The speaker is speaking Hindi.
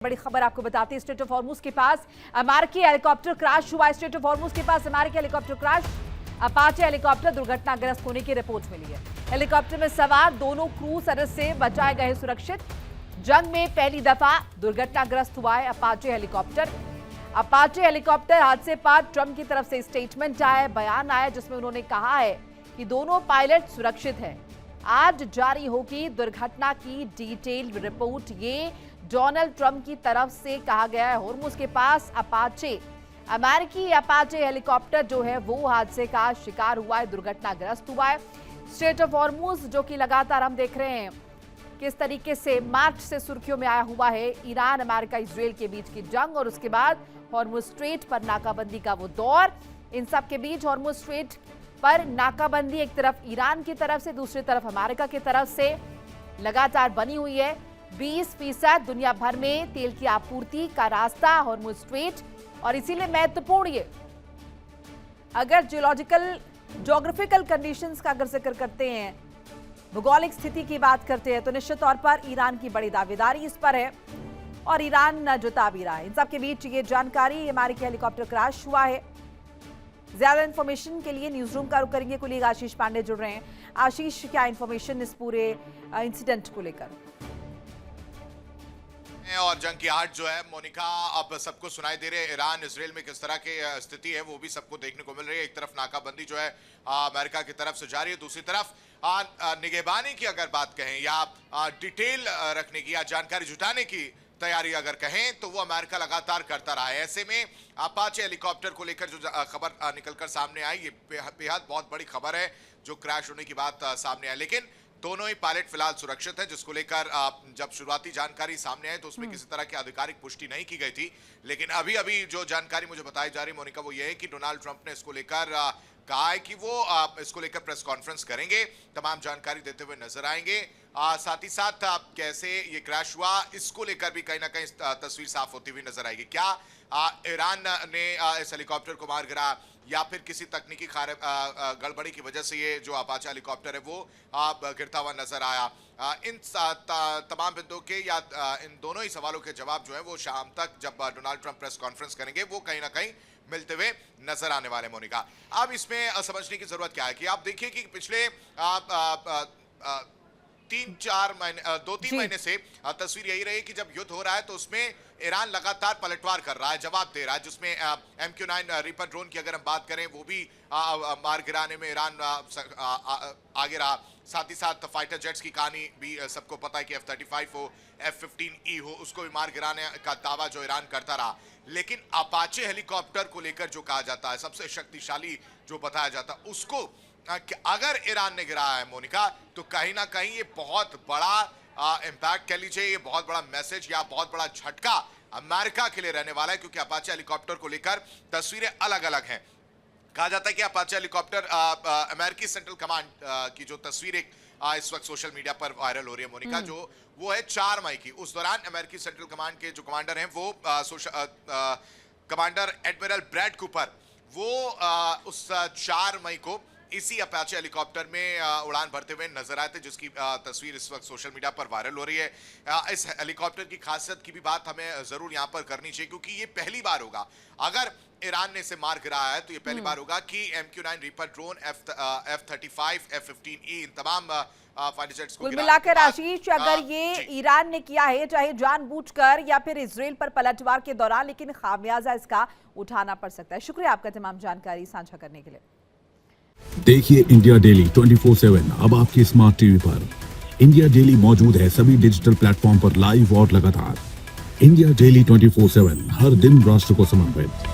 बड़ी खबर आपको बताते हैं, स्ट्रेट ऑफ हॉर्मुज के पास अमेरिकी हेलीकॉप्टर क्रैश हुआ। स्ट्रेट ऑफ हॉर्मुज के पास अमेरिकी हेलीकॉप्टर क्रैश, अपाचे हेलीकॉप्टर दुर्घटनाग्रस्त होने की रिपोर्ट मिली है। हेलीकॉप्टर में सवार दोनों क्रू सदस्य से बचाए गए सुरक्षित। जंग में पहली दफा दुर्घटनाग्रस्त हुआ है अपाचे हेलीकॉप्टर। अपाचे हेलीकॉप्टर हादसे पर ट्रंप की तरफ से स्टेटमेंट आया, बयान आया, जिसमें उन्होंने कहा है कि दोनों पायलट सुरक्षित हैं। आज जारी होगी दुर्घटना की डिटेल रिपोर्ट। ये डोनाल्ड ट्रंप की तरफ से कहा गया है। हॉर्मुज के पास अपाचे, अमेरिकी अपाचे हेलीकॉप्टर जो है वो हादसे का शिकार हुआ है, दुर्घटनाग्रस्त हुआ है। स्ट्रेट ऑफ हॉर्मुज जो कि लगातार हम देख रहे हैं किस तरीके से मार्च से सुर्खियों में आया हुआ है। ईरान, अमेरिका, इजराइल के बीच की जंग और उसके बाद हॉर्मुज स्ट्रेट पर नाकाबंदी का वो दौर। इन सब के बीच हॉर्मुज स्ट्रेट पर नाकाबंदी एक तरफ ईरान की तरफ से, दूसरी तरफ अमेरिका की तरफ से लगातार बनी हुई है। 20% दुनिया भर में तेल की आपूर्ति का रास्ता हॉर्मुज स्ट्रेट, और इसीलिए महत्वपूर्ण ये, अगर ज्योग्राफिकल कंडीशंस का अगर जिक्र करते हैं, भौगोलिक स्थिति की बात करते हैं, तो निश्चित तौर पर ईरान की बड़ी दावेदारी इस पर है और ईरान जता भी रहा है। इन सब के बीच ये जानकारी, अमेरिकी हेलीकॉप्टर क्रैश हुआ है। ज्यादा इंफॉर्मेशन के लिए न्यूज रूम का रुख करेंगे। कुलीग आशीष पांडे जुड़ रहे हैं। आशीष, क्या इंफॉर्मेशन इस पूरे इंसिडेंट को लेकर? और जंग की आहट जो है मोनिका अब सबको सुनाई दे रहे हैं। ईरान इसराइल में किस तरह की स्थिति है वो भी सबको देखने को मिल रही है। एक तरफ नाकाबंदी जो है अमेरिका की तरफ से जारी है, दूसरी तरफ निगहबानी की अगर बात कहें या डिटेल रखने की या जानकारी जुटाने की तैयारी अगर कहें तो वो अमेरिका लगातार करता रहा है। ऐसे में अपाचे हेलीकॉप्टर को लेकर जो खबर निकलकर सामने आई, ये बेहद बहुत बड़ी खबर है जो क्रैश होने की बात सामने आई। लेकिन दोनों ही पायलट फिलहाल सुरक्षित है, जिसको लेकर जब शुरुआती जानकारी सामने आई तो उसमें किसी तरह की आधिकारिक पुष्टि नहीं की गई थी। लेकिन अभी अभी जो जानकारी मुझे बताई जा रही मोनिका वो ये है कि डोनाल्ड ट्रंप ने इसको लेकर कहा है कि वो इसको लेकर प्रेस कॉन्फ्रेंस करेंगे, तमाम जानकारी देते हुए नजर आएंगे। साथ ही साथ कैसे ये क्रैश हुआ इसको लेकर भी कहीं ना कहीं तस्वीर साफ होती हुई नजर आएगी। क्या ईरान ने इस हेलीकॉप्टर को मार गिरा या फिर किसी तकनीकी गड़बड़ी की वजह से ये जो अपाचे हेलीकॉप्टर है वो गिरता हुआ नजर आया? इन तमाम बिंदुओं के या इन दोनों ही सवालों के जवाब जो है वो शाम तक जब डोनाल्ड ट्रंप प्रेस कॉन्फ्रेंस करेंगे वो कहीं ना कहीं मिलते हुए नजर आने वाले। मोनिका, अब इसमें समझने की जरूरत क्या है कि आप देखिए कि पिछले 2-3 महीने से तस्वीर यही रही कि जब युद्ध हो रहा है तो उसमें ईरान लगातार पलटवार कर रहा है, जवाब दे रहा है, जिसमें MQ-9 रीपर ड्रोन की अगर हम बात करें वो भी मार गिराने में ईरान आगे रहा। साथ ही साथ फाइटर जेट्स की कहानी भी सबको पता है कि F-35 हो, F-15E हो, उसको भी मार गिराने का दावा जो ईरान करता रहा। लेकिन अपाचे हेलीकॉप्टर को लेकर जो कहा जाता है सबसे शक्तिशाली जो बताया जाता है, उसको अगर ईरान ने गिराया है मोनिका तो कहीं ना कहीं ये बहुत बड़ा इंपैक्ट कह लीजिए, ये बहुत बड़ा मैसेज या बहुत बड़ा झटका अमेरिका के लिए रहने वाला है, क्योंकि अपाचे हेलीकॉप्टर को लेकर तस्वीरें अलग अलग हैं। कहा जाता है कि अपाचे हेलीकॉप्टर अमेरिकी सेंट्रल कमांड की जो तस्वीर एक इस वक्त सोशल मीडिया पर वायरल हो रही है मोनिका, जो वो है 4 मई की। उस दौरान अमेरिकी सेंट्रल कमांड के जो कमांडर हैं वो कमांडर एडमिरल ब्रैड कूपर, वो उस 4 मई को इसी अपाचे हेलीकॉप्टर में उड़ान भरते हुए नजर आए थे, जिसकी तस्वीर इस वक्त सोशल मीडिया पर वायरल हो रही है। इस हेलीकॉप्टर की खासियत की भी बात हमें जरूर यहाँ पर करनी चाहिए, क्योंकि ये पहली बार होगा, अगर ईरान ने इसे मार गिराया है तो ये पहली बार होगा कि MQ-9 reaper drone, F-35, F-15E इन तमाम फाइटर जेट्स को कुल मिलाकर आशीष, अगर ये ईरान ने किया है, चाहे जानबूझकर या फिर इजराइल पर पलटवार के दौरान, लेकिन खामियाजा इसका उठाना पड़ सकता है। शुक्रिया आपका तमाम जानकारी साझा करने के लिए। देखिए इंडिया डेली 24/7 अब आपके स्मार्ट टीवी पर। इंडिया डेली मौजूद है सभी डिजिटल प्लेटफॉर्म पर लाइव और लगातार। इंडिया डेली 24/7 हर दिन राष्ट्र को समर्पित।